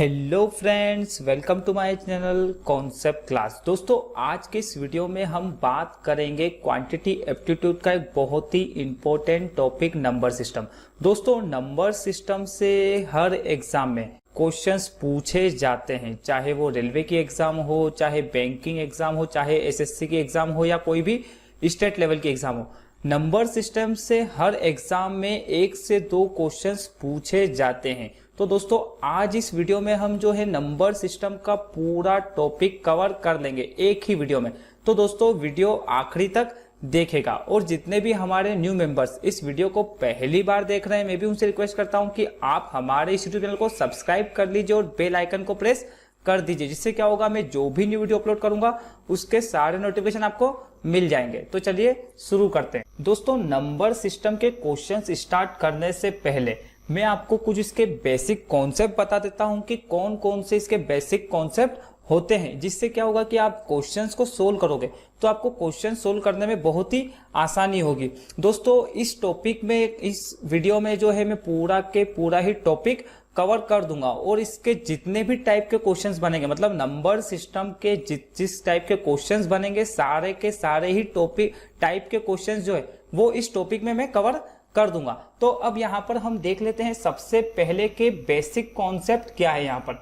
Hello friends, welcome to my channel concept class. दोस्तों, आज के इस वीडियो में हम बात करेंगे क्वांटिटी एप्टीट्यूड का एक बहुत ही इम्पोर्टेंट टॉपिक नंबर सिस्टम। दोस्तों, नंबर सिस्टम से हर एग्जाम में क्वेश्चंस पूछे जाते हैं, चाहे वो रेलवे की एग्जाम हो, चाहे बैंकिंग एग्जाम हो, चाहे एसएससी की एग्जाम हो या कोई भी स्टेट लेवल की एग्जाम हो। नंबर सिस्टम से हर एग्जाम में 1 से 2 क्वेश्चंस पूछे जाते हैं। तो दोस्तों, आज इस वीडियो में हम जो है नंबर सिस्टम का पूरा टॉपिक कवर कर लेंगे एक ही वीडियो में। तो दोस्तों, वीडियो आखिरी तक देखेगा। और जितने भी हमारे न्यू मेंबर्स इस वीडियो को पहली बार देख रहे हैं, मैं भी उनसे रिक्वेस्ट करता हूं कि आप हमारे इस यूट्यूब चैनल को सब्सक्राइब कर लीजिए और बेल आइकन को प्रेस कर दीजिए, जिससे क्या होगा, मैं जो भी न्यू वीडियो अपलोड करूंगा उसके सारे नोटिफिकेशन आपको मिल जाएंगे। तो चलिए शुरू करते हैं। दोस्तों, नंबर सिस्टम के क्वेश्चंस स्टार्ट करने से पहले मैं आपको कुछ इसके बेसिक कॉन्सेप्ट बता देता हूं कि कौन कौन से इसके बेसिक कॉन्सेप्ट होते हैं, जिससे क्या होगा कि आप क्वेश्चंस को सोल्व करोगे तो आपको क्वेश्चन सोल्व करने में बहुत ही आसानी होगी। दोस्तों, इस टॉपिक में, इस वीडियो में जो है मैं पूरा के पूरा ही टॉपिक कवर कर दूंगा और इसके जितने भी टाइप के क्वेश्चंस बनेंगे, मतलब नंबर सिस्टम के जिस टाइप के क्वेश्चंस बनेंगे, सारे के सारे ही टॉपिक टाइप के क्वेश्चंस जो है वो इस टॉपिक में मैं कवर कर दूंगा। तो अब यहाँ पर हम देख लेते हैं सबसे पहले के बेसिक कॉन्सेप्ट क्या है यहाँ पर।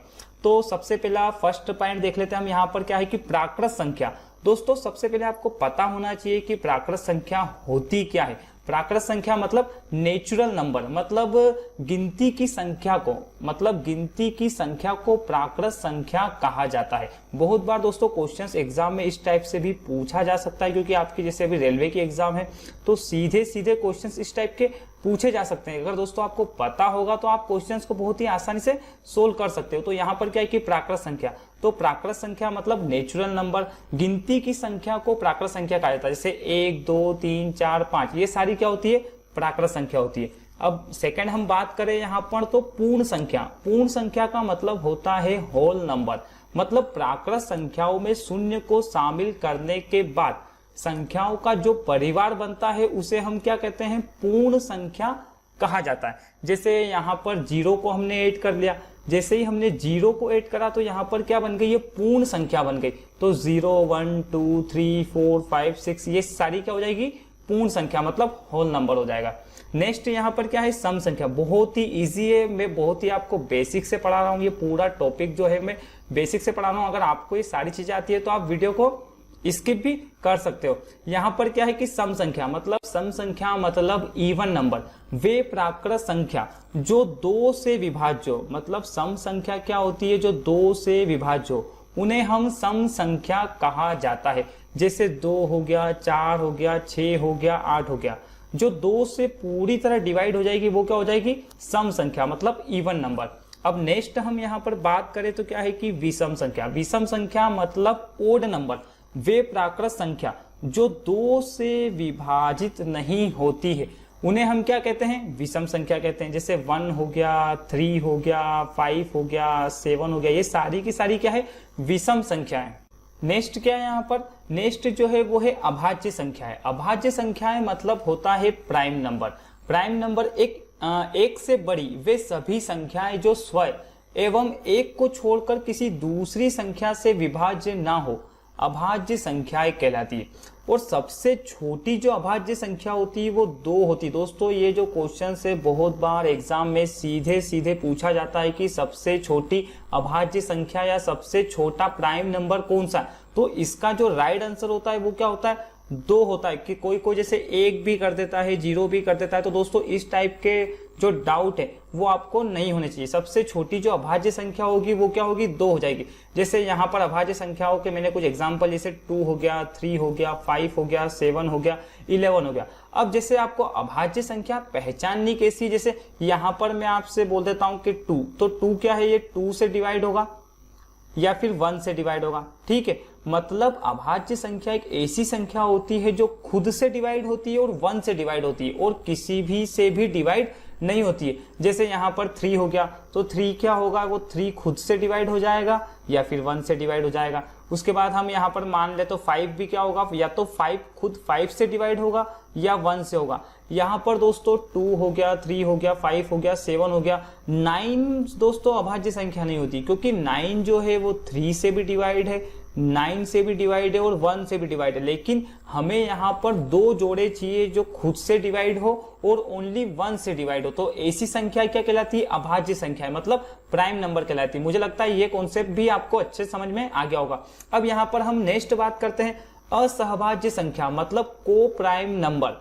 तो सबसे पहला फर्स्ट पॉइंट देख लेते हैं हम यहाँ पर, क्या है कि प्राकृत संख्या। दोस्तों, सबसे पहले आपको पता होना चाहिए कि प्राकृत संख्या होती क्या है। प्राकृत संख्या मतलब नेचुरल नंबर, मतलब गिनती की संख्या को, प्राकृत संख्या कहा जाता है। बहुत बार दोस्तों क्वेश्चंस एग्जाम में इस टाइप से भी पूछा जा सकता है, क्योंकि आपकी जैसे अभी रेलवे की एग्जाम है तो सीधे सीधे क्वेश्चंस इस टाइप के पूछे जा सकते हैं। अगर दोस्तों आपको पता होगा तो आप क्वेश्चंस को बहुत ही आसानी से सोल्व कर सकते हो। तो यहाँ पर क्या है कि प्राकृत संख्या, तो प्राकृत संख्या मतलब नेचुरल नंबर, गिनती की संख्या को प्राकृत संख्या कहा जाता है। जैसे 1 2 3 4 5, ये सारी क्या होती है, प्राकृत संख्या होती है। अब सेकंड हम बात करें यहाँ पर, तो पूर्ण संख्या। पूर्ण संख्या का मतलब होता है होल नंबर, मतलब प्राकृत संख्याओं में शून्य को शामिल करने के बाद संख्याओं का जो परिवार बनता है उसे हम क्या कहते हैं, पूर्ण संख्या कहा जाता है। जैसे यहाँ पर 0 को हमने ऐड कर लिया, जैसे ही हमने 0 को ऐड करा तो यहाँ पर क्या बन गई, ये पूर्ण संख्या बन गई। तो 0 1 2 3 4 5 6 ये सारी क्या हो जाएगी, पूर्ण संख्या, मतलब होल नंबर हो जाएगा। नेक्स्ट यहाँ पर क्या है, सम संख्या। बहुत ही इजी है, मैं बहुत ही आपको बेसिक से पढ़ा रहा हूँ। ये पूरा टॉपिक जो है मैं बेसिक से पढ़ा रहा हूँ। अगर आपको ये सारी चीजें आती है तो आप वीडियो को स्किप भी कर सकते हो। यहाँ पर क्या है कि सम संख्या मतलब इवन नंबर, वे प्राकृत संख्या जो 2 से विभाज्य हो। मतलब सम संख्या क्या होती है, जो 2 से विभाज्य हो, उन्हें हम सम संख्या कहा जाता है। जैसे 2 हो गया, 4 हो गया, 6 हो गया, 8 हो गया। जो 2 से पूरी तरह डिवाइड हो जाएगी वो क्या हो जाएगी, सम संख्या, मतलब इवन नंबर। अब नेक्स्ट हम यहाँ पर बात करें तो क्या है कि विषम संख्या। विषम संख्या मतलब ओड नंबर, वे प्राकृत संख्या जो 2 से विभाजित नहीं होती है, उन्हें हम क्या कहते हैं, विषम संख्या कहते हैं। जैसे 1 हो गया, 3 हो गया, 5 हो गया, 7 हो गया, ये सारी की सारी क्या है, विषम संख्या है। नेक्स्ट क्या है यहाँ पर, नेक्स्ट जो है वो है अभाज्य संख्या है। अभाज्य संख्याएं मतलब होता है प्राइम नंबर। प्राइम नंबर एक से बड़ी वे सभी संख्याएं जो स्वयं एवं एक को छोड़कर किसी दूसरी संख्या से विभाज्य ना हो, अभाज्य संख्याएं कहलाती है। और सबसे छोटी जो अभाज्य संख्या होती है वो 2 होती है। दोस्तों, ये जो क्वेश्चन है बहुत बार एग्जाम में सीधे सीधे पूछा जाता है कि सबसे छोटी अभाज्य संख्या या सबसे छोटा प्राइम नंबर कौन सा है। तो इसका जो राइट आंसर होता है वो क्या होता है, 2 होता है। कि कोई कोई जैसे 1 भी कर देता है, 0 भी कर देता है। तो दोस्तों, इस टाइप के जो डाउट है वो आपको नहीं होने चाहिए। सबसे छोटी जो अभाज्य संख्या होगी वो क्या होगी, 2 हो जाएगी। जैसे यहाँ पर अभाज्य संख्याओं के मैंने कुछ एग्जांपल, जैसे 2 हो गया, 3 हो गया, 5 हो गया, 7 हो गया, 11 हो गया। अब जैसे आपको अभाज्य संख्या पहचाननी कैसी, जैसे यहाँ पर मैं आपसे बोल देता हूँ कि 2, तो 2 क्या है, ये 2 से डिवाइड होगा या फिर 1 से डिवाइड होगा। ठीक है, मतलब अभाज्य संख्या एक ऐसी संख्या होती है जो खुद से डिवाइड होती है और 1 से डिवाइड होती है और किसी भी से भी डिवाइड नहीं होती है। जैसे यहाँ पर 3 हो गया, तो 3 क्या होगा, वो 3 खुद से डिवाइड हो जाएगा या फिर 1 से डिवाइड हो जाएगा। उसके बाद हम यहाँ पर मान ले तो 5 भी क्या होगा, या तो 5 खुद 5 से डिवाइड होगा या 1 से होगा। यहाँ पर दोस्तों 2 हो गया, 3 हो गया, 5 हो गया, 7 हो गया। 9 दोस्तों अभाज्य संख्या नहीं होती, क्योंकि 9 जो है वो 3 से भी डिवाइड है, 9 से भी डिवाइड है और 1 से भी डिवाइड है। लेकिन हमें यहाँ पर 2 जोड़े चाहिए जो खुद से डिवाइड हो और ओनली 1 से डिवाइड हो। तो ऐसी संख्या क्या कहलाती है, अभाज्य संख्या है, मतलब प्राइम नंबर कहलाती है। मुझे लगता है ये कॉन्सेप्ट भी आपको अच्छे समझ में आ गया होगा। अब यहाँ पर हम नेक्स्ट बात करते हैं असहभाज्य संख्या, मतलब को प्राइम नंबर।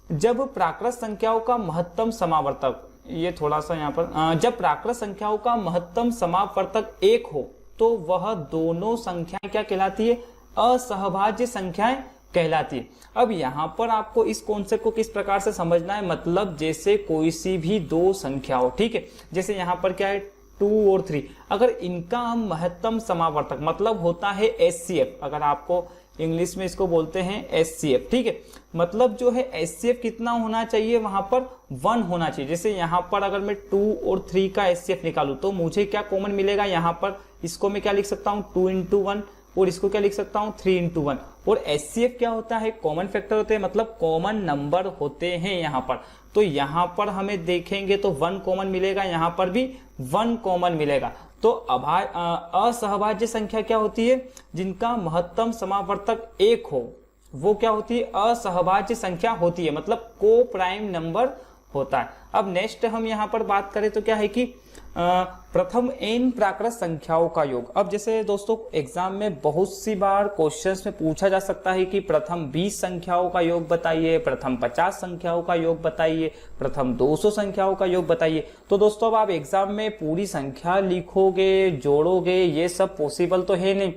जब प्राकृत संख्याओं का महत्तम समावर्तक, ये थोड़ा सा यहाँ पर, जब प्राकृत संख्याओं का महत्तम समावर्तक 1 हो तो वह दोनों संख्याएं क्या कहलाती है, असहभाज्य संख्याएं कहलाती है। अब यहाँ पर आपको इस कॉन्सेप्ट को किस प्रकार से समझना है, मतलब जैसे कोई सी भी दो संख्या हो, ठीक है, जैसे यहाँ पर क्या है 2 और 3, अगर इनका हम महत्तम समावर्तक, मतलब होता है एचसीएफ, अगर आपको इंग्लिश में इसको बोलते हैं एचसीएफ, ठीक है, मतलब जो है एचसीएफ कितना होना चाहिए, वहां पर 1 होना चाहिए। जैसे यहाँ पर अगर मैं 2 और 3 का एचसीएफ निकालूं तो मुझे क्या कॉमन मिलेगा, यहाँ पर इसको मैं क्या लिख सकता हूँ 2 into 1 और इसको क्या लिख सकता हूँ 3 into 1। और एचसीएफ क्या होता है, कॉमन फैक्टर होते हैं, मतलब कॉमन नंबर होते हैं यहाँ पर। तो यहाँ पर हमें देखेंगे तो 1 कॉमन मिलेगा, यहाँ पर भी 1 कॉमन मिलेगा। तो असहभाज्य संख्या क्या होती है, जिनका महत्तम समावर्तक 1 हो वो क्या होती है, असहभाज्य संख्या होती है, मतलब को प्राइम नंबर होता है। अब नेक्स्ट हम यहाँ पर बात करें तो क्या है कि प्रथम n प्राकृत संख्याओं का योग। अब जैसे दोस्तों एग्जाम में बहुत सी बार क्वेश्चंस में पूछा जा सकता है कि प्रथम 20 संख्याओं का योग बताइए, प्रथम 50 संख्याओं का योग बताइए, प्रथम 200 संख्याओं का योग बताइए। तो दोस्तों अब आप एग्जाम में पूरी संख्या लिखोगे, जोड़ोगे, ये सब पॉसिबल तो है नहीं।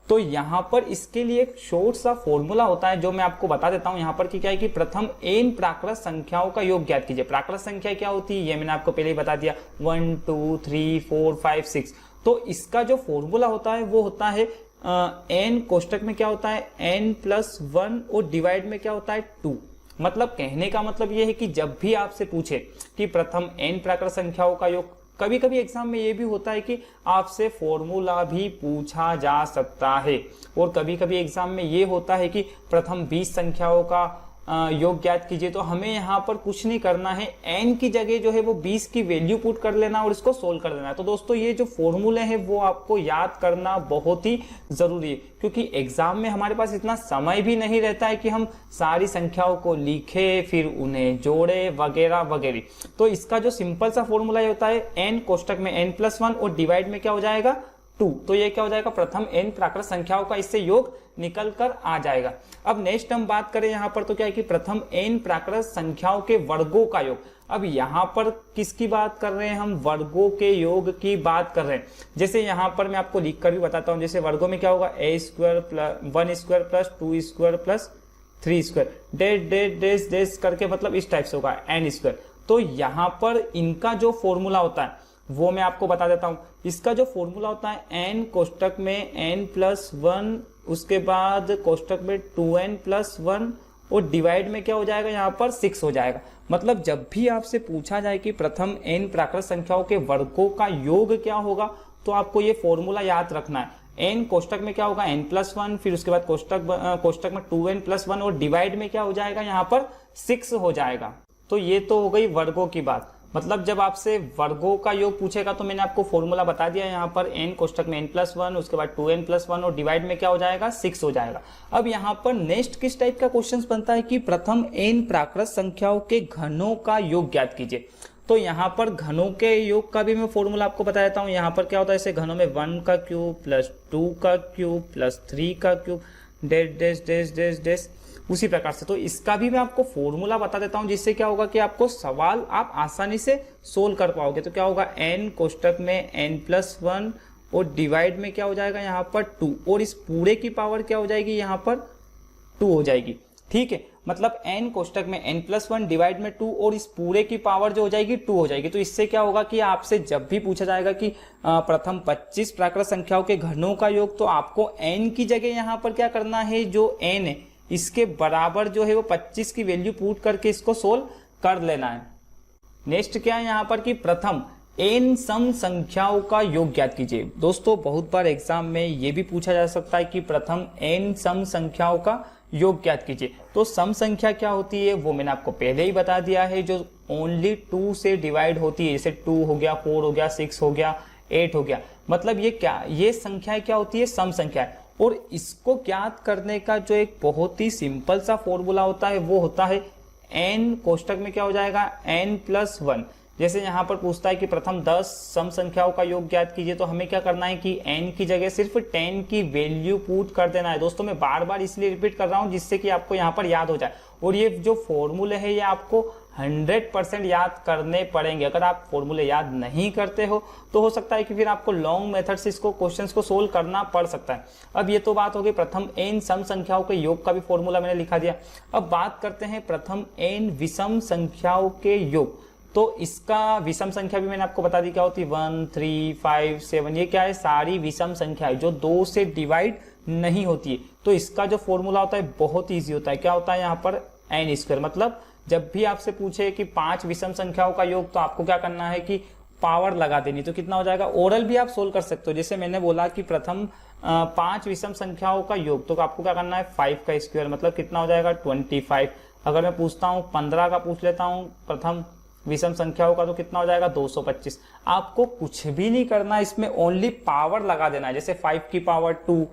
तो यहाँ पर इसके लिए एक शॉर्ट सा फॉर्मूला होता है जो मैं आपको बता देता हूँ यहाँ पर कि क्या है कि प्रथम n प्राकृत संख्याओं का योग ज्ञात कीजिए। प्राकृत संख्या क्या होती है ये मैंने आपको पहले ही बता दिया, 1 2 3 4 5 6। तो इसका जो फॉर्मूला होता है वो होता है n कोष्टक में क्या होता है n+1 और डिवाइड में क्या होता है 2। मतलब कहने का मतलब ये है कि जब भी आपसे पूछे कि प्रथम n प्राकृत संख्याओं का योग, कभी कभी एग्जाम में ये भी होता है कि आपसे फॉर्मूला भी पूछा जा सकता है, और कभी कभी एग्जाम में ये होता है कि प्रथम 20 संख्याओं का योग ज्ञात कीजिए। तो हमें यहाँ पर कुछ नहीं करना है, n की जगह जो है वो 20 की वैल्यू पुट कर लेना और इसको सोल्व कर देना है। तो दोस्तों ये जो फॉर्मूले हैं वो आपको याद करना बहुत ही जरूरी है, क्योंकि एग्जाम में हमारे पास इतना समय भी नहीं रहता है कि हम सारी संख्याओं को लिखे फिर उन्हें जोड़े वगैरह वगैरह। तो इसका जो सिंपल सा फॉर्मूला होता है n कोष्टक में n+1 और डिवाइड में क्या हो जाएगा 2। तो ये क्या हो जाएगा, प्रथम n प्राकृत संख्याओं का इससे योग निकल कर आ जाएगा। अब नेक्स्ट हम बात करें यहाँ पर तो क्या है कि प्रथम n प्राकृत संख्याओं के वर्गों का योग। अब यहाँ पर किसकी बात कर रहे हैं, हम वर्गों के योग की बात कर रहे हैं। जैसे यहाँ पर मैं आपको लिख कर भी बताता हूँ, जैसे वर्गों में क्या होगा a² + 1² + 2² + 3² डेश डेश करके, मतलब इस टाइप से होगा n²। तो यहाँ पर इनका जो फॉर्मूला होता है वो मैं आपको बता देता हूं। इसका जो फॉर्मूला होता है n कोष्टक में n+1, उसके बाद कोष्टक में 2n+1 और डिवाइड में क्या हो जाएगा यहाँ पर 6 हो जाएगा। मतलब जब भी आपसे पूछा जाए कि प्रथम n प्राकृत संख्याओं के वर्गों का योग क्या होगा तो आपको ये फॉर्मूला याद रखना है। n कोष्टक में क्या होगा n+1, फिर उसके बाद कोष्टक में 2n+1 और डिवाइड में क्या हो जाएगा यहाँ पर 6 हो जाएगा। तो ये तो हो गई वर्गों की बात। मतलब जब आपसे वर्गों का योग पूछेगा तो मैंने आपको फॉर्मूला बता दिया यहाँ पर n कोष्टक में n+1, उसके बाद 2n+1 और डिवाइड में क्या हो जाएगा 6 हो जाएगा। अब यहाँ पर नेक्स्ट किस टाइप का क्वेश्चन बनता है कि प्रथम n प्राकृत संख्याओं के घनों का योग ज्ञात कीजिए। तो यहाँ पर घनों के योग का भी मैं फॉर्मूला आपको बता देता हूँ। यहाँ पर क्या होता है, जैसे घनों में 1 का क्यूब + 2 का क्यूब + 3 का cube dash dash dash dash उसी प्रकार से। तो इसका भी मैं आपको फॉर्मूला बता देता हूं, जिससे क्या होगा कि आपको सवाल आप आसानी से सोल्व कर पाओगे। तो क्या होगा n कोष्टक में n+1 और डिवाइड में क्या हो जाएगा यहाँ पर 2 और इस पूरे की पावर क्या हो जाएगी यहाँ पर 2 हो जाएगी। ठीक है, मतलब n कोष्टक में n+1 डिवाइड में 2 और इस पूरे की पावर जो हो जाएगी 2 हो जाएगी। तो इससे क्या होगा कि आपसे जब भी पूछा जाएगा कि प्रथम 25 प्राकृत संख्याओं के घनों का योग, तो आपको n की जगह यहाँ पर क्या करना है, जो n है इसके बराबर जो है वो 25 की वैल्यू पुट करके इसको सोल्व कर लेना है। नेक्स्ट क्या है यहाँ पर कि प्रथम n सम संख्याओं का योग ज्ञात कीजिए। दोस्तों बहुत बार एग्जाम में ये भी पूछा जा सकता है कि प्रथम n सम संख्याओं का योग ज्ञात कीजिए। तो सम संख्या क्या होती है वो मैंने आपको पहले ही बता दिया है, जो ओनली 2 से डिवाइड होती है, जैसे 2 हो गया, 4 हो गया, 6 हो गया, 8 हो गया। मतलब ये संख्याएं क्या होती है, सम संख्या है। और इसको ज्ञात करने का जो एक बहुत ही सिंपल सा फॉर्मूला होता है वो होता है n कोष्टक में क्या हो जाएगा, n+1। जैसे यहाँ पर पूछता है कि प्रथम 10 सम संख्याओं का योग ज्ञात कीजिए, तो हमें क्या करना है कि n की जगह सिर्फ 10 की वैल्यू पुट कर देना है। दोस्तों मैं बार बार इसलिए रिपीट कर रहा हूँ जिससे कि आपको यहाँ पर याद हो जाए। और ये जो फॉर्मूले है ये आपको 100% याद करने पड़ेंगे। अगर आप फॉर्मूले याद नहीं करते हो तो हो सकता है कि फिर आपको लॉन्ग मेथड से इसको क्वेश्चंस को सोल्व करना पड़ सकता है। अब ये तो बात हो गई प्रथम n सम संख्याओं के योग का भी फॉर्मूला मैंने लिखा दिया। अब बात करते हैं प्रथम n विषम संख्याओं के योग। तो इसका विषम संख्या भी मैंने आपको बता दी क्या होती है, 1, 3, 5, 7, ये क्या है, सारी विषम संख्या है जो 2 से डिवाइड नहीं होती है। तो इसका जो फॉर्मूला होता है बहुत ईजी होता है। क्या होता है यहाँ पर n²। मतलब जब भी आपसे पूछे कि 5 विषम संख्याओं का योग, तो आपको क्या करना है कि पावर लगा देनी। तो कितना हो जाएगा, ओरल भी आप सोल्व कर सकते हो। जैसे मैंने बोला कि प्रथम 5 विषम संख्याओं का योग, तो आपको क्या करना है 5 का स्क्वायर, मतलब कितना हो जाएगा 25। अगर मैं पूछता हूँ 15 का पूछ लेता हूँ प्रथम विषम संख्याओं का, तो कितना हो जाएगा 225। आपको कुछ भी नहीं करना, इसमें ओनली पावर लगा देना है। जैसे 5 की पावर 2,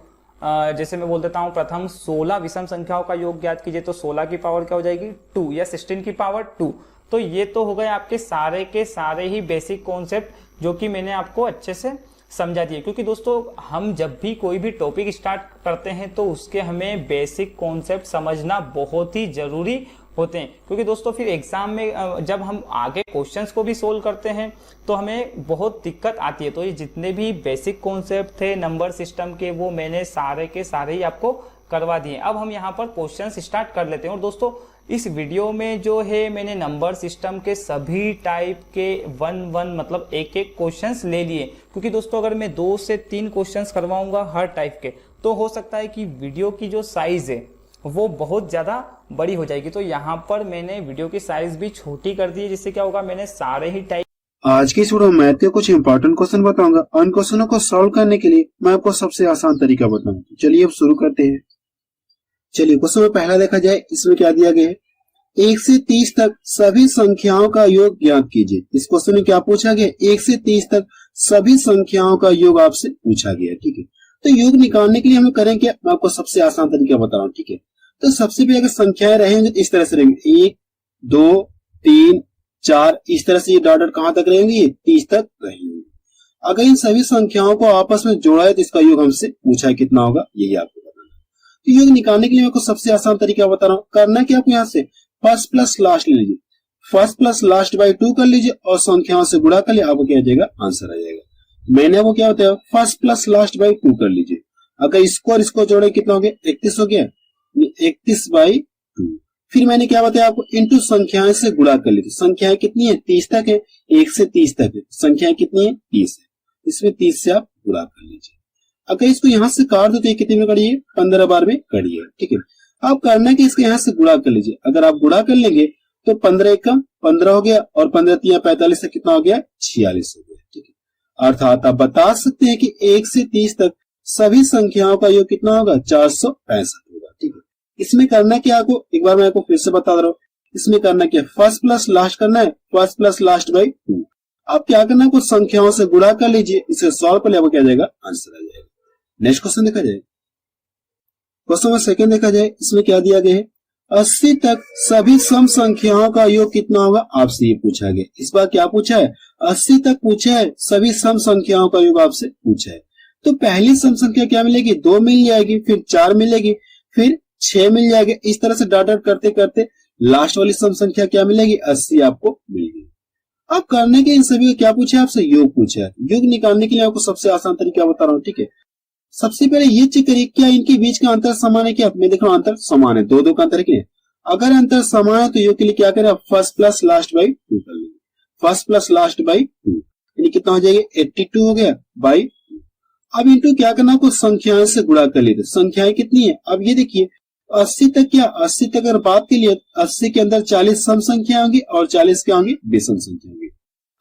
जैसे मैं बोल देता हूं प्रथम 16 विषम संख्याओं का योग ज्ञात कीजिए, तो 16 की पावर क्या हो जाएगी 2, या 16 की पावर 2। तो ये तो हो गए आपके सारे के सारे ही बेसिक कॉन्सेप्ट जो कि मैंने आपको अच्छे से समझा दिए। क्योंकि दोस्तों हम जब भी कोई भी टॉपिक स्टार्ट करते हैं तो उसके हमें बेसिक कॉन्सेप्ट समझना बहुत ही जरूरी होते हैं। क्योंकि दोस्तों फिर एग्जाम में जब हम आगे क्वेश्चंस को भी सोल्व करते हैं तो हमें बहुत दिक्कत आती है। तो ये जितने भी बेसिक कॉन्सेप्ट थे नंबर सिस्टम के, वो मैंने सारे के सारे ही आपको करवा दिए। अब हम यहाँ पर क्वेश्चंस स्टार्ट कर लेते हैं। और दोस्तों इस वीडियो में जो है मैंने नंबर सिस्टम के सभी टाइप के 1 मतलब एक क्वेश्चंस ले लिए। क्योंकि दोस्तों अगर मैं 2 से 3 क्वेश्चंस करवाऊंगा हर टाइप के, तो हो सकता है कि वीडियो की जो साइज है वो बहुत ज्यादा बड़ी हो जाएगी। तो यहाँ पर मैंने वीडियो की साइज भी छोटी कर दी है, जिससे क्या होगा मैंने सारे ही टाइप। आज की इस वीडियो में मैथ के कुछ इंपॉर्टेंट क्वेश्चन बताऊंगा। उन क्वेश्चनों को सॉल्व करने के लिए मैं आपको सबसे आसान तरीका बताऊंगा। चलिए अब शुरू करते हैं। चलिए क्वेश्चन में पहला देखा जाए, इसमें क्या दिया गया है, 1 से 30 तक सभी संख्याओं का योग ज्ञात कीजिए। इस क्वेश्चन में क्या पूछा गया, 1 से 30 तक सभी संख्याओं का योग आपसे पूछा गया। ठीक है, तो योग निकालने के लिए हम करें क्या, मैं आपको सबसे आसान तरीका बता रहा हूँ। ठीक है, तो सबसे पहले अगर संख्याएं रहेंगे तो इस तरह से रहेंगे, 1, 2, 3, 4, इस तरह से ये डॉट कहां तक रहेंगे, 30 तक रहेंगे। अगर इन सभी संख्याओं को आपस में जोड़ा है तो इसका योग हमसे पूछा है कितना होगा, यही आपको बताना है। तो योग निकालने के लिए मैं आपको सबसे आसान तरीका बता रहा हूँ। करना क्या, आपको यहाँ से फर्स्ट प्लस लास्ट ले लीजिए, फर्स्ट प्लस लास्ट बाई 2 कर लीजिए और संख्याओं से गुणा कर लिए, आपको क्या आ जाएगा, आंसर आ जाएगा। मैंने वो क्या बताया, फर्स्ट प्लस लास्ट बाई 2 कर लीजिए। अगर इसको और इसको जोड़े कितना हो गया, 31 हो गया, 31/2। फिर मैंने क्या बताया आपको, इंटू संख्याएं से गुणा कर लीजिए। संख्याएं कितनी है, 30 तक है, 1 से 30 तक है, संख्याएं कितनी है, 30 है, इसमें 30 से आप गुणा कर लीजिए। अगर इसको यहां से काट दो तो ये कितने में करिए, 15 बार में करिए। ठीक है, आप करना कि इसको यहां से गुणा कर लीजिए। अगर आप गुणा कर लेंगे तो 15 1 15 हो गया और 15 3 45 से कितना हो गया, 46 हो गया। ठीक है, अर्थात आप बता सकते हैं कि 1 से 30 तक सभी संख्याओं का योग कितना होगा, 465 होगा। ठीक है, इसमें करना क्या, आपको एक बार मैं आपको फिर से बता रहा हूँ। इसमें करना क्या, फर्स्ट प्लस लास्ट करना है, फर्स्ट प्लस लास्ट बाई 2। आप क्या करना है, कुछ संख्याओं से गुणा कर लीजिए, इसे सॉल्व कर लिया, आपको क्या आ जाएगा, आंसर आ जाएगा। नेक्स्ट क्वेश्चन देखा जाए, क्वेश्चन में सेकंड देखा जाए, इसमें क्या दिया गया है, 80 तक सभी सम संख्याओं का योग कितना होगा, आपसे ये पूछा गया। इस बार क्या पूछा है, 80 तक पूछा है, सभी सम संख्याओं का योग आपसे पूछा है। तो पहली सम संख्या क्या मिलेगी, 2 मिल जाएगी, फिर 4 मिलेगी, फिर 6 मिल जाएगी। इस तरह से डॉट डॉट करते करते लास्ट वाली सम संख्या क्या मिलेगी, 80 आपको मिलेगी। अब करने के इन सभी को क्या पूछा है, आपसे योग पूछा है। योग निकालने के लिए आपको सबसे आसान तरीका बता रहा हूँ। ठीक है, सबसे पहले ये चेक करिए क्या इनके बीच का अंतर समान है क्या। मैं देख रहा हूं अंतर समान है, 2 का अंतर है। अगर अंतर समान है तो योग के लिए क्या करें, फर्स्ट प्लस लास्ट बाई 2 कर लेंगे। फर्स्ट प्लस लास्ट बाई 2 यानी कितना हो जाएगा, 82 हो गया बाई 2। अब इनटू क्या करना, कुछ संख्याएं से गुणा कर लेते। संख्याएं कितनी है, अब ये देखिए 80 तक क्या, 80 तक अगर बात के लिए 80 के अंदर 40 सम संख्या होंगी और 40 क्या होंगी, विषम संख्या होंगी।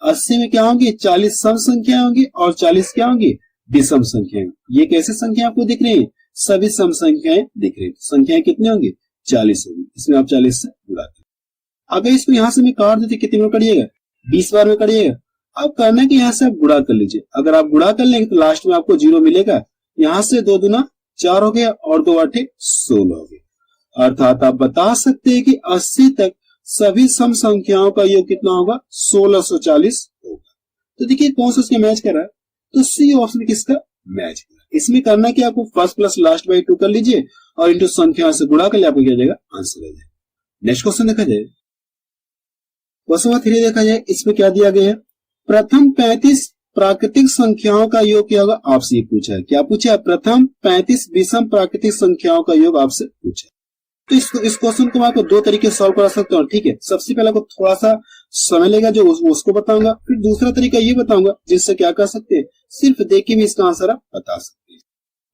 80 में क्या होंगे, 40 सम संख्या होंगी और 40 क्या होंगी, विषम संख्याएं। ये कैसे संख्या आपको दिख रही है, सभी सम संख्याएं दिख रही है। संख्याएं कितनी होंगी, 40 होंगी। इसमें आप 40 से गुणाते हैं। अगर इसको यहां से मैं काट देते कितने में करिएगा, 20 बार में करिएगा। अब करना है कि यहाँ से आप गुणा कर लीजिए। अगर आप गुणा कर लेंगे तो लास्ट में आपको 0 मिलेगा। यहाँ से 2 दूना 4 हो गया और 2 8 16 हो गया। अर्थात आप बता सकते हैं कि 80 तक सभी सम संख्याओं का योग कितना होगा, 1640 होगा। तो देखिए कौन सा उसके मैच कर रहा है, तो सी ऑप्शन किसका मैच कर रहा है। इसमें करना क्या, आपको फर्स्ट प्लस लास्ट बाई 2 कर लीजिए और इंटू संख्या से गुणा कर लिया, आपको क्या जाएगा, आंसर आ जाएगा। नेक्स्ट क्वेश्चन देखा जाए, क्वेश्चन नंबर 3 देखा जाए। इसमें क्या दिया गया है, प्रथम 35 प्राकृतिक संख्याओं का योग क्या होगा, आपसे ये पूछा है। क्या पूछा है, प्रथम 35 विषम प्राकृतिक संख्याओं का योग आपसे पूछा है। तो इस क्वेश्चन को मैं आपको 2 तरीके से सॉल्व करा सकता हूँ, ठीक है। सबसे पहले आपको थोड़ा सा समय लेगा जो उसको बताऊंगा, फिर दूसरा तरीका ये बताऊंगा जिससे क्या कर सकते हैं, सिर्फ देख के भी इसका आंसर आप बता सकते हैं।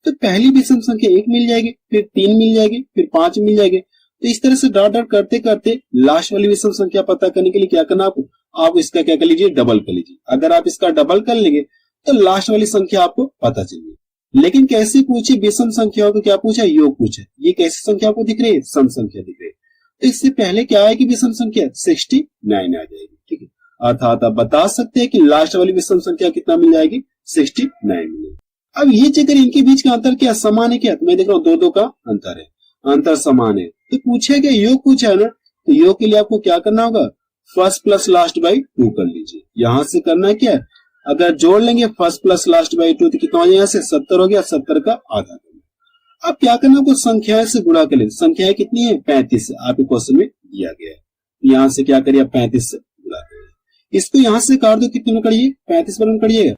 तो पहली विषम संख्या 1 मिल जाएगी, फिर 3 मिल जाएगी, फिर 5 मिल जाएगी। तो इस तरह से डॉट डॉट करते करते लास्ट वाली विषम संख्या पता करने के लिए क्या करना, आपको आप इसका क्या कर लीजिए, डबल कर लीजिए। अगर आप इसका डबल कर लेंगे तो लास्ट वाली संख्या आपको पता चलेगी। लेकिन कैसे पूछे, विषम संख्याओं को क्या पूछा, योग पूछा। ये कैसी संख्या आपको दिख रही है, सम संख्या दिख रही है। तो इससे पहले क्या आएगी विषम संख्या, 69 आ जाएगी, ठीक है। अर्थात आप बता सकते हैं कि लास्ट वाली विषम संख्या कितना मिल जाएगी, 69 मिलेगी। अब ये चेक करें इनके बीच का अंतर क्या, समान है क्या, तो मैं देख रहा हूँ 2 का अंतर है, अंतर समान है। तो पूछे क्या, योग पूछा है ना, तो योग के लिए आपको क्या करना होगा, फर्स्ट प्लस लास्ट बाई 2 कर लीजिए। यहां से करना है क्या, अगर जोड़ लेंगे फर्स्ट प्लस लास्ट बाई 2 तो कितना हो जाएगा, 70 हो गया, 70 का आधा करना। अब क्या करना, आपको संख्याएं से गुणा कर लेंगे। संख्याएं कितनी है, 35 से आपके क्वेश्चन में दिया गया है। यहां से क्या करिए, 35 से गुणा करिए। इसको यहां से काट दो, कितने में करिए, 35 पर करिएगा।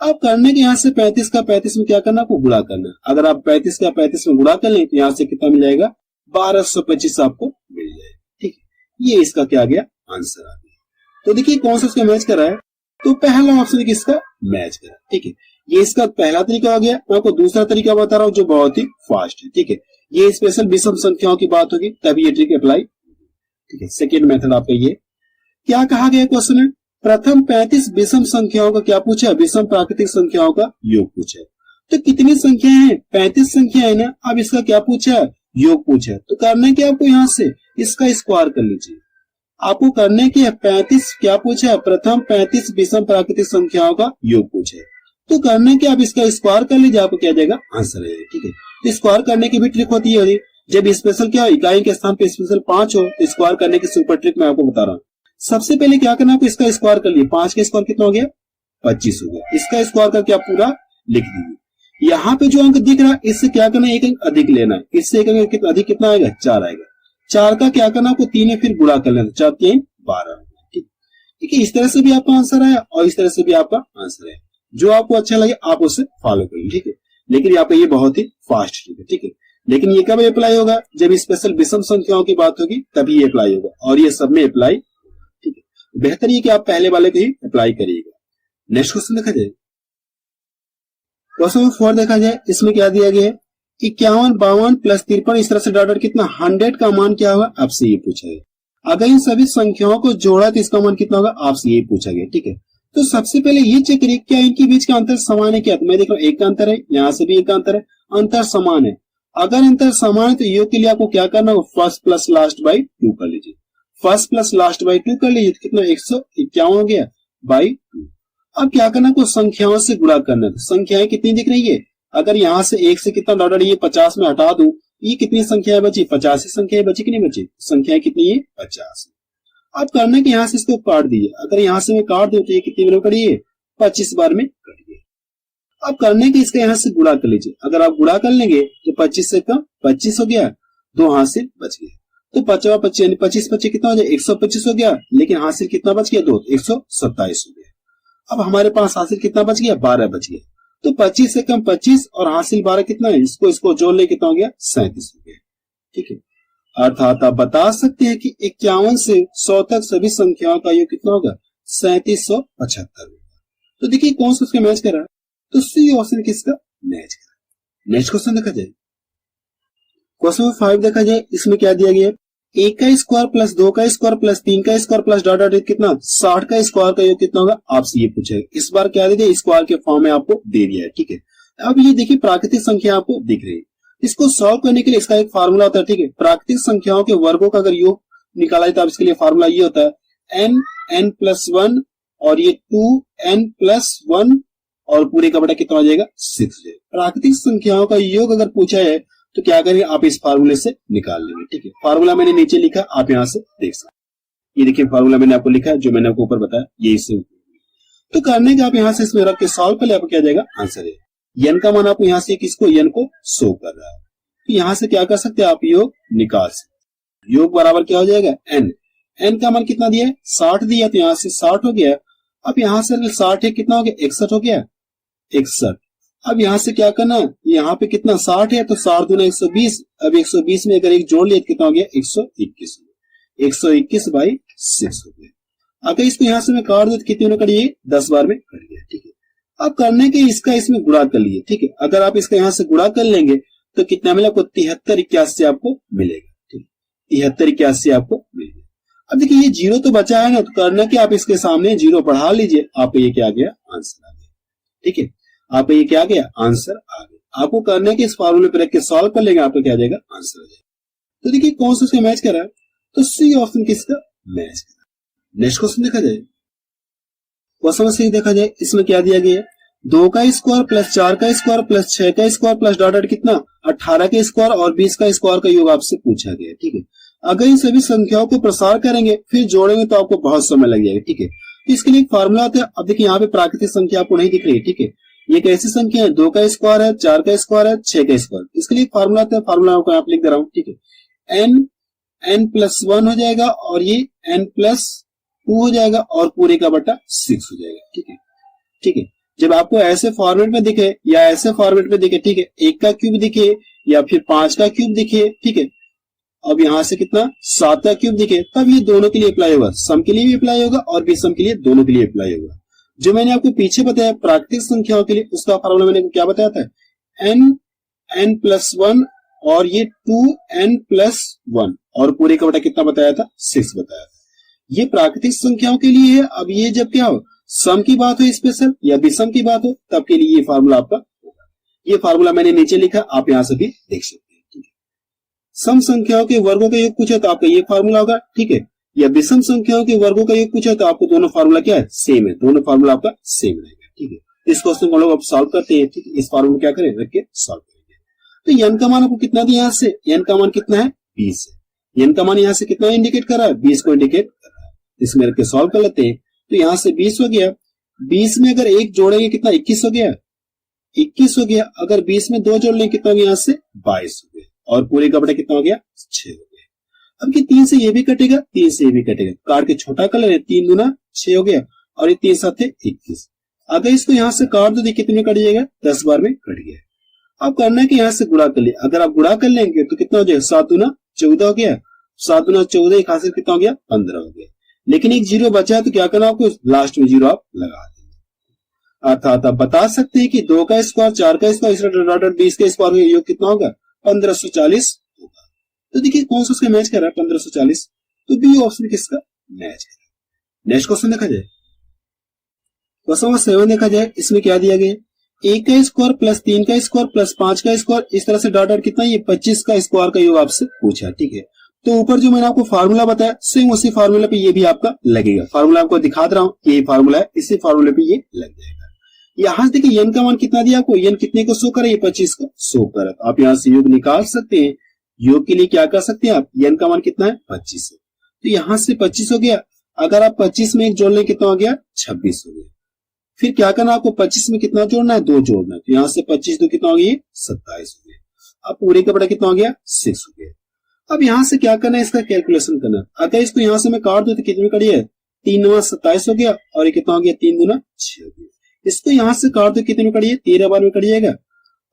अब करने के यहाँ से 35 का 35 में क्या करना, आपको गुणा करना। अगर आप 35 का 35 में गुणा कर लें तो यहाँ से कितना मिल जाएगा, 1225 आपको मिल जाएगा, ठीक है। ये इसका क्या आ गया, आंसर आ गया। तो देखिए कौन सा इसका मैच कर रहा है, तो पहला ऑप्शन किसका मैच कर रहा है, ठीक है। ये इसका पहला तरीका हो गया। मैं आपको दूसरा तरीका बता रहा हूँ जो बहुत ही फास्ट है, ठीक है। ये स्पेशल विषम संख्याओं की बात होगी तभी ये ट्रिक अप्लाई, ठीक है। सेकेंड मेथड आपका ये क्या कहा गया क्वेश्चन में, प्रथम 35 विषम संख्याओं का क्या पूछा, विषम प्राकृतिक संख्याओं का योग पूछा है। तो कितनी संख्या है, 35 संख्या है ना। अब इसका क्या पूछा है, योग पूछा है। तो करना क्या, आपको यहाँ से इसका स्क्वायर कर लीजिए। आपको करने की 35 क्या पूछा है, प्रथम 35 विषम प्राकृतिक संख्याओं का योग पूछा है। तो करने के आप इसका स्क्वायर कर लीजिए, आपको क्या जाएगा, आंसर आएगा, ठीक है। तो स्क्वायर करने की भी ट्रिक होती है, जब स्पेशल क्या हो, इकाई के स्थान पे स्पेशल 5 हो तो स्क्वायर करने की सुपर ट्रिक मैं आपको बता रहा हूँ। सबसे पहले क्या करना, आपको इसका स्क्वायर कर लिए, 5 का स्क्वायर कितना हो गया, 25 हो गया। इसका स्क्वायर करके आप पूरा लिख दीजिए। यहाँ पे जो अंक दिख रहा है इससे क्या करना है, 1 अंक अधिक लेना है। इससे 1 अंक अधिक कितना आएगा, 4 आएगा। 4 का क्या करना, आपको 3 है फिर गुणा कर लेना, 4 3 12, ठीक है। इस तरह से भी आपका आंसर आया और इस तरह से भी आपका आंसर है। जो आपको अच्छा लगे आप उसे फॉलो करिए, ठीक है। लेकिन यहाँ पे ये बहुत ही फास्ट ट्रिक है, ठीक है। लेकिन ये कब अप्लाई होगा, जब स्पेशल विषम संख्याओं की बात होगी तभी ये अप्लाई होगा और ये सब में अप्लाई, ठीक है। बेहतर ये कि आप पहले वाले को ही अप्लाई करिएगा। नेक्स्ट क्वेश्चन देखा जाए, क्वेश्चन नंबर 4 देखा जाए। इसमें क्या दिया गया है, 51 52 प्लस 53 इस तरह से डॉट कितना 100 का मान क्या होगा, आपसे ये पूछा है। अगर इन सभी संख्याओं को जोड़ा तो इसका मान कितना होगा, आपसे ये पूछा गया, ठीक है। तो सबसे पहले ये चेक करिए क्या इनके बीच का अंतर समान है क्या, तो मैं देख रहा हूँ 1 का अंतर है, यहाँ से भी 1 का अंतर है, अंतर समान है। अगर अंतर समान है तो योग के लिए आपको क्या करना होगा, फर्स्ट प्लस लास्ट बाई 2 कर लीजिए। फर्स्ट प्लस लास्ट बाई 2 कर लीजिए तो कितना 151 हो गया बाई 2। अब क्या करना, आपको संख्याओं से गुणा करना है। संख्याएं कितनी दिख रही है, अगर यहाँ से 1 से कितना डॉट ये 50 में हटा दूं, ये कितनी संख्या बची, 50 ही संख्या बची कि नहीं बची, संख्या कितनी है 50। अब करना कि यहाँ से इसको काट दीजिए। अगर यहाँ से मैं काट दूं तो ये कितनी बार करिए, 25 बार में करिए। अब करने के इसका यहाँ से गुणा कर लीजिए। अगर आप गुणा कर लेंगे तो 25 से कम 25 हो गया, 2 हासिल बच गया। तो 25 25 यानी 25 25 कितना हो जाए, 125 हो गया। लेकिन हासिल कितना बच गया, 2, 127 हो गया। अब हमारे पास हासिल कितना बच गया, 12 बच गया। तो 25 से कम 25 और हासिल 12 कितना है, इसको जोड़ ले कितना हो गया, 37 हो गया, ठीक है। अर्थात आप बता सकते हैं कि 51 से 100 तक सभी संख्याओं का योग कितना होगा, 3775 होगा। तो देखिए कौन सा उसका मैच कर रहा है, तो सी ऑप्शन किसका मैच कर रहा है। नेक्स्ट क्वेश्चन देखा जाए, क्वेश्चन नंबर 5 देखा जाए। इसमें क्या दिया गया है, 1 का स्क्वायर प्लस 2 का स्क्वायर प्लस 3 का स्क्वायर प्लस डॉट डॉट कितना 60 का स्क्वायर का योग कितना होगा आपसे ये पूछा है। इस बार क्या दे दिया, स्क्वायर के फॉर्म में आपको दे दिया है। ठीक है, अब ये देखिए प्राकृतिक संख्या आपको दिख रही है। इसको सॉल्व करने के लिए इसका एक फार्मूला होता है। ठीक है, प्राकृतिक संख्याओं के वर्गों का अगर योग निकाला जाए तो इसके लिए फार्मूला ये होता है n प्लस 1 और ये 2n+1 और पूरे का बटा कितना हो जाएगा 6 हो जाएगा। प्राकृतिक संख्याओं का योग अगर पूछा है तो क्या करेंगे, आप इस फार्मूले से निकाल लेंगे। ठीक है, फार्मूला मैंने नीचे लिखा, आप यहां से देख सकते हैं। ये देखिए फार्मूला मैंने आपको लिखा है, जो मैंने आपको ऊपर बताया ये इससे तो करने के आप यहां से इसमें रख के सॉल्व कर ले, आपको क्या जाएगा आंसर है। n का मान आपको यहां से किसको n को शो कर रहा है, तो यहां से क्या कर सकते हैं आप योग निकाल सकते। योग बराबर क्या हो जाएगा n का मान कितना दिया है 60 दिया, तो यहां से 60 हो गया। अब यहां से 60 है कितना हो गया 61 हो गया 61। अब यहां से क्या करना, यहाँ पे कितना 60 है तो 60 दूना 120। अब 120 में अगर एक जोड़ लिया तो कितना हो गया 121 121 / 6 हो गया। अगर इसको यहां से मैं काट दूं तो कितने में कटिए 10 बार में कट गया। ठीक है, अब करने के इसका इसमें गुणा कर लिए। ठीक है, अगर आप इसका यहां से गुणा कर लेंगे तो कितना मिला आपको 7381 आपको मिलेगा। ठीक, 7381 आपको मिलेगा। अब देखिए ये जीरो तो बचा है ना, तो करना कि आप इसके सामने जीरो बढ़ा लीजिए, आपको ये क्या आ गया आंसर आ गया। ठीक है, आप ये क्या आ गया आंसर आ गया। आपको करना है कि इस फॉर्मूले पर रख के सॉल्व कर लेंगे, आपको क्या आ जाएगा आंसर आ जाएगा। तो देखिए कौन सा उसका मैच कर रहा है, तो सी ऑप्शन किसका मैच कर रहा है। नेक्स्ट क्वेश्चन देखा जाए, क्वेश्चन से देखा जाए इसमें क्या दिया गया है 2 का स्क्वायर प्लस 4 का स्क्वायर प्लस 6 का स्क्वायर प्लस डॉट डॉट कितना 18 का स्क्वायर और 20 का स्क्वायर का योग आपसे पूछा गया है। ठीक है, अगर इन सभी संख्याओं को प्रसार करेंगे फिर जोड़ेंगे तो आपको बहुत समय लग जाएगा। ठीक है, तो इसके लिए एक फार्मूला होता है। अब देखिए यहाँ पे प्राकृतिक संख्या आपको नहीं दिख रही है। ठीक है, ये कैसी संख्या है 2 का स्क्वायर है 4 का स्क्वायर है 6 का स्क्वायर। इसके लिए एक फार्मूला आता है, फार्मूला आपको यहाँ पे लिख दे रहा हूँ। ठीक है, n+1 हो जाएगा और ये n+2 हो जाएगा और पूरे का बटा 6 हो जाएगा। ठीक है, ठीक है, जब आपको ऐसे फॉर्मेट में दिखे या ऐसे फॉर्मेट में दिखे, ठीक है, 1 का क्यूब दिखे या फिर 5 का क्यूब दिखे, ठीक है, अब यहां से कितना 7 का क्यूब दिखे, तब ये दोनों के लिए अप्लाई होगा, सम के लिए भी अप्लाई होगा और विषम के लिए, दोनों के लिए अप्लाई होगा। जो मैंने आपको पीछे बताया प्राकृतिक संख्याओं के लिए, उसका फार्मूला मैंने क्या बताया था n+1 और ये 2n+1 और पूरे का बटा कितना बताया था 6 बताया था। ये प्राकृतिक संख्याओं के लिए है। अब ये जब क्या हो सम की बात हो स्पेशल या विषम की बात हो तब के लिए ये फार्मूला आपका होगा। ये फार्मूला मैंने नीचे लिखा, आप यहां से भी देख सकते हैं। ठीक है, सम संख्याओं के वर्गों का योग पूछा तो आपका ये फार्मूला होगा। ठीक है, या विषम संख्याओं के वर्गों का योग पूछा तो आपको दोनों फार्मूला क्या है सेम है, दोनों फार्मूला आपका सेम रहेगा। ठीक है, इस क्वेश्चन को हम लोग सॉल्व करते हैं। ठीक है, इस फार्मूला क्या करें रख के सॉल्व करेंगे। तो n का मान आपको कितना दिया यहाँ से, n का मान कितना है 20 है। n का मान यहाँ से कितना इंडिकेट कर रहा है 20 को इंडिकेट कर रहा है। इसमें रख के सॉल्व कर लेते हैं। तो यहां से 20 हो गया, 20 में अगर 1 जोड़ेंगे कितना 21 हो गया, 21 हो गया। अगर 20 में 2 जोड़ लेंगे कितना हो गया यहाँ से 22 हो गया और पूरे का बटा कितना हो गया 6 हो गया। अब कि 3 से ये भी कटेगा 3 से ये भी कटेगा, काट के छोटा कर ले, 3 दूना 6 हो गया और ये 3 7 21। अगर इसको यहाँ से काट दो कितने में कट जाएगा 10 बार में कट गया। अब करना है कि यहाँ से गुणा कर लिया, अगर आप गुणा कर लेंगे तो कितना हो जाएगा 7 दूना 14 हो गया, 7 दूना 14 एक हासिल कितना हो गया 15 हो गया। लेकिन एक जीरो बचा है तो क्या करना आपको लास्ट में जीरो आप लगा देंगे। अर्थात आप बता सकते हैं कि 2 का स्क्वायर 4 का स्क्वायर 20 का स्क्वायर का योग कितना होगा 1540 होगा। तो देखिए कौन सा उसका मैच कर रहा है 1540, तो बी ऑप्शन किसका मैच कर रहा है। नेक्स्ट क्वेश्चन देखा जाए, क्वेश्चन नंबर 7 देखा जाए, इसमें क्या दिया गया 1 का स्क्वायर प्लस 3 का स्क्वायर प्लस 5 का स्क्वायर, इस तरह से डॉट डॉट कितना ये 25 का स्क्वायर का योग आपसे पूछा। ठीक है, तो ऊपर जो मैंने आपको फार्मूला बताया सेम उसी फार्मूला पे ये भी आपका लगेगा। फार्मूला आपको दिखा दे रहा हूं, ये फार्मूला है, इसी फार्मूले पे ये लग जाएगा। यहां से देखिए n का मान कितना दिया आपको, n कितने को शो करे 25 को शो करे, तो आप यहां से योग निकाल सकते हैं। योग के लिए क्या कर सकते हैं आप, n का मान कितना है 25 है, तो यहां से 25 हो गया। अगर आप 25 में एक जोड़ लें कितना हो गया 26 हो गया। फिर क्या करना आपको 25 में कितना जोड़ना है 2 जोड़ना है, तो यहां से 25 तो कितना हो गया 27 हो गया। अब पूरे का बड़ा कितना हो गया 6 हो गया। अब यहां से क्या करना है इसका कैलकुलेशन करना है। अगर इसको यहां से मैं काट दूं तो कितने में कट गया 3 9 27 हो गया और ये कितना हो गया 3 दूना 6 हो गया। इसको यहां से काट दो कितने में कट गया 13 बार में कट जाएगा।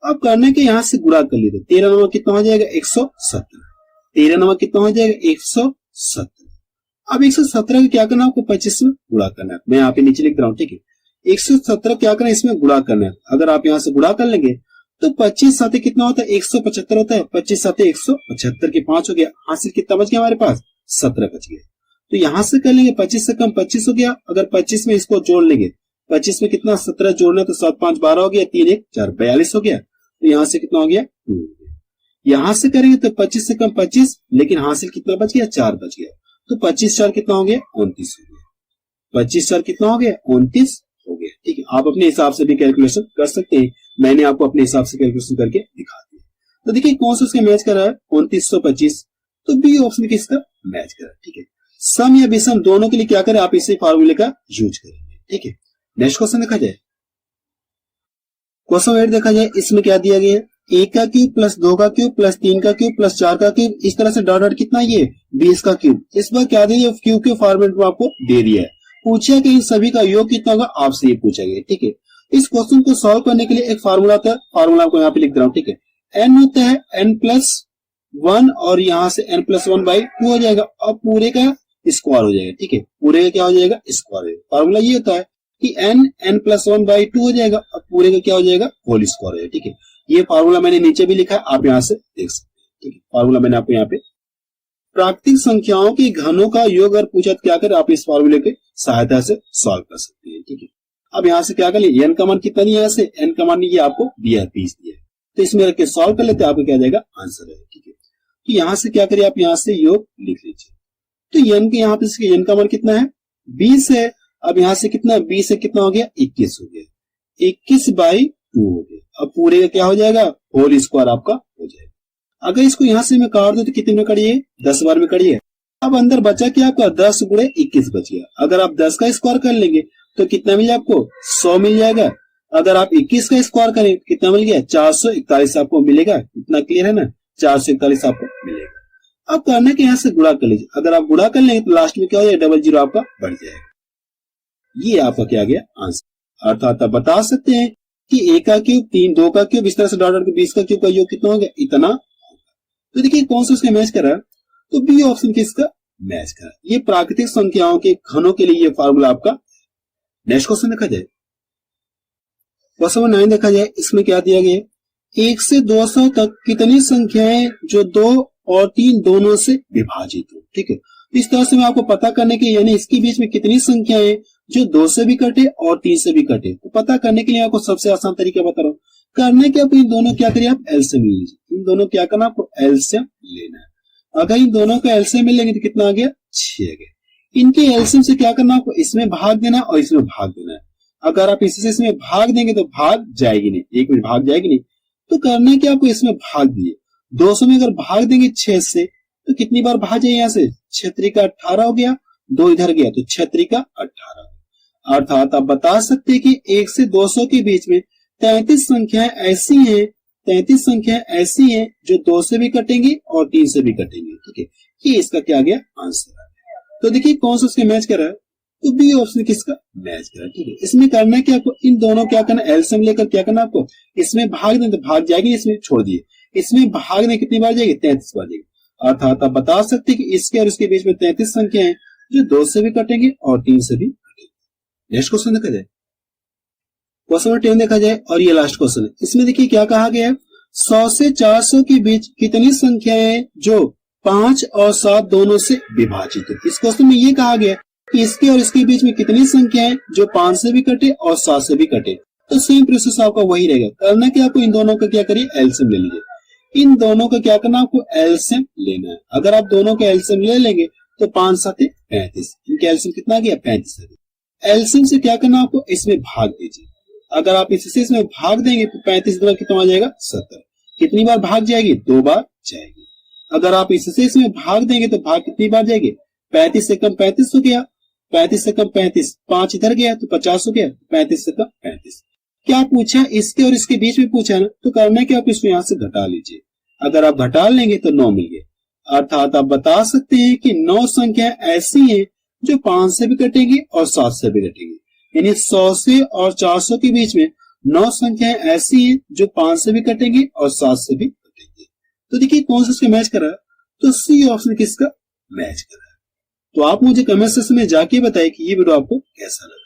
अब करने के यहां से गुणा कर लीजिए, 13 9 कितना हो जाएगा 117, 13 9 कितना हो जाएगा 117। अब 117 का क्या करना है आपको 25 में गुणा करना है, मैं यहाँ पे नीचे लिख रहा हूँ। ठीक है, 117 क्या करना है इसमें गुणा करना है। अगर आप यहां से गुणा कर लेंगे तो 25 साथे कितना होता है, 175 होता है। 25 साथे 175 के 5 हो गया, हासिल कितना बच गया हमारे पास, 17 बच गया। तो यहां से कर लेंगे 25 से कम 25 हो गया, अगर 25 में इसको जोड़ लेंगे, 25 में कितना 17 जोड़ना, तो 7 5 12 हो गया, 3 1 4 42 हो गया। तो यहां से कितना हो गया, 2 हो गया। यहां से करेंगे तो 25 से कम 25, लेकिन हासिल कितना बच गया, 4 बच गया। तो 25 4 कितना हो गया, 29 हो गया। 25 4 कितना हो गया, 29 हो गया। ठीक है, आप अपने हिसाब से भी कैलकुलेशन कर सकते हैं, मैंने आपको अपने हिसाब से कैलकुलेशन करके दिखा दिया। तो देखिए कौन सा उसका मैच कर रहा है, 2925, तो बी ऑप्शन किसका मैच कर रहा है। ठीक है, सम या विषम दोनों के लिए क्या करें, आप इसी फार्मूले का यूज करेंगे। ठीक है, नेक्स्ट क्वेश्चन देखा जाए, क्वेश्चन 8 देखा जाए, इसमें क्या दिया गया है, 1 का क्यूब प्लस 2 का क्यूब प्लस 3 का क्यूब प्लस 4 का क्यूब, इस तरह से डॉट डॉट कितना, ये 20 का क्यूब। इस बार क्या दिया, क्यूब के फॉर्मेट में आपको दे दिया है, पूछा कि इन सभी का योग कितना होगा, आपसे ये पूछा गया। ठीक है, इस क्वेश्चन को सॉल्व करने के लिए एक फार्मूला होता है, फार्मूला आपको यहाँ पे लिख दे रहा हूँ। ठीक है, n होता है n+1 और यहाँ से n+1/2 हो जाएगा, और पूरे का स्क्वायर हो जाएगा। ठीक है, पूरे का क्या हो जाएगा, स्क्वायर हो जाएगा। फार्मूला ये होता है कि n+1/2 हो जाएगा और पूरे का क्या हो जाएगा, होल स्क्वायर हो जाएगा। ठीक है, ये फार्मूला मैंने नीचे भी लिखा है, आप यहाँ से देख सकते हैं। ठीक है, फार्मूला मैंने आपको यहाँ पे, प्राकृतिक संख्याओं के घनों का योग अगर पूछा तो क्या करें, आप इस फार्मूले के सहायता से सॉल्व कर सकते हैं। ठीक है, अब यहाँ से क्या कर लिया, n का मान कितना दिया, यहाँ से n का मान ये आपको दिया है, 20 दिया है, तो इसमें रख के सॉल्व कर लेते हैं, आपको क्या जाएगा, आंसर है। ठीक है, तो यहाँ से क्या करिए, आप यहाँ से योग लिख लीजिए। तो n के यहाँ पे n का मान कितना है, 20 है। अब यहाँ से कितना, 20 से कितना हो गया, 21 हो गया, 21/2 हो गया। अब पूरे का क्या हो जाएगा, होल स्क्वायर आपका हो जाएगा। अगर इसको यहाँ से मैं काट दो तो कितने में करिए, 10 बार में करिए। अब अंदर बचा क्या आपका, 10 गुणे 21 बच गया। अगर आप 10 का स्क्वायर कर लेंगे तो कितना मिल जाएगा आपको, 100 मिल जाएगा। अगर आप 21 का स्क्वायर करें कितना मिल गया, 441 आपको मिलेगा। इतना क्लियर है ना, 441 आपको मिलेगा। अब करने के यहाँ से गुणा कर लीजिए, अगर आप गुणा कर लेंगे तो लास्ट में क्या हो जाएगा, 00 आपका बढ़ जाएगा। ये आपका क्या गया आंसर। अर्थात आप बता सकते हैं कि 1 का क्यूब 3, 2 का क्यूब, इस तरह से डॉट डॉट 20 का क्यूब का योग कितना हो गया, इतना। तो देखिए कौन सा उसका मैच कर रहा है, तो बी ऑप्शन किसका मैच कर रहा है। ये प्राकृतिक संख्याओं के घनों के लिए ये फार्मूला आपका। नेक्स्ट क्वेश्चन देखा जाए, क्वेश्चन 9 देखा जाए, इसमें क्या दिया गया, 1 से 200 तक कितनी संख्याएं जो 2 और 3 दोनों से विभाजित हो। ठीक है, इस तरह से मैं आपको पता करने के, यानी इसके बीच में कितनी संख्याएं जो 2 से भी कटे और 3 से भी कटे, तो पता करने के लिए आपको सबसे आसान तरीका बता रहा हूँ। करने के आप इन दोनों क्या करिए, आप एलसीएम ले लीजिए। इन दोनों क्या करना, आपको एलसीएम लेना है। अगर इन दोनों का एलसीएम लेंगे तो कितना आ गया, 6 आ गया। इनके एलसीएम से क्या करना, आपको इसमें भाग देना और इसमें भाग देना है। अगर आप इसमें भाग देंगे तो भाग जाएगी नहीं, एक में भाग जाएगी नहीं। तो करने के आपको इसमें भाग दिए, 200 में अगर भाग देंगे 6 से तो कितनी बार भाग जाए, यहाँ से 6 त्रिका 18 हो गया, 2 इधर गया तो 6 त्रिका 18। अर्थात आप बता सकते हैं कि 1 से 200 के बीच में 33 संख्याएं ऐसी हैं, 33 संख्याएं ऐसी हैं जो 2 से भी कटेंगी और 3 से भी कटेंगी। ठीक है, ये इसका क्या गया आंसर है। तो देखिए कौन सा उसके मैच कर रहा है, तो बी ऑप्शन किसका मैच कर रहा है। ठीक है, इसमें करना क्या, आपको इन दोनों क्या करना, एलसीएम लेकर क्या करना, आपको इसमें भाग दें तो भाग जाएगी, इसमें छोड़ दिए, इसमें भाग दें कितनी बार जाएगी, 33 बार जाएगी। अर्थात आप बता सकते हैं कि इसके और इसके बीच में 33 संख्या है जो 2 से भी कटेंगे और 3 से भी कटेंगे। नेक्स्ट क्वेश्चन देखा जाए, क्वेश्चन नंबर 10 देखा जाए, और ये लास्ट क्वेश्चन है। इसमें देखिए क्या कहा गया है, 100 से 400 के बीच कितनी संख्याएं जो 5 और 7 दोनों से विभाजित है। इस क्वेश्चन में ये कहा गया कि इसके और इसके बीच में कितनी संख्याएं जो 5 से भी कटे और 7 से भी कटे। तो सेम प्रोसेस आपका वही रहेगा। करना क्या, आपको इन दोनों का क्या करिए, एलसीएम ले लीजिए। इन दोनों का क्या करना, आपको एलसीएम लेना है। अगर आप दोनों का एलसीएम ले लेंगे तो 5 7 35, इनके एलसीएम कितना गया, 35 आ गया। एलसीएम से क्या करना, आपको इसमें भाग दीजिए। अगर आप इसमें भाग देंगे तो 35 गुना कितना आ जाएगा, 70। कितनी बार भाग जाएगी, 2 बार जाएगी। अगर आप इसमें भाग देंगे तो भाग कितनी बार जाएगी, 35 से कम 35 हो गया, 35 से कम 35, 5 इधर गया तो 50 हो गया, 35 से कम 35। क्या पूछा, इसके और इसके बीच में पूछा ना, तो करना क्या, आप इसको यहाँ से घटा लीजिए। अगर आप घटा लेंगे तो 9 मिल गया। अर्थात आप बता सकते हैं कि 9 संख्या ऐसी हैं जो 5 से भी कटेंगी और 7 से भी कटेंगी। यानी 100 से और 400 के बीच में 9 संख्याएं ऐसी हैं जो 5 से भी कटेंगी और 7 से भी कटेंगी। तो देखिए कौन सा इसका मैच कर रहा है, तो सी ऑप्शन किसका मैच कर रहा है। तो आप मुझे कमेंट सेक्शन में जाके बताइए कि ये वीडियो आपको कैसा लगा।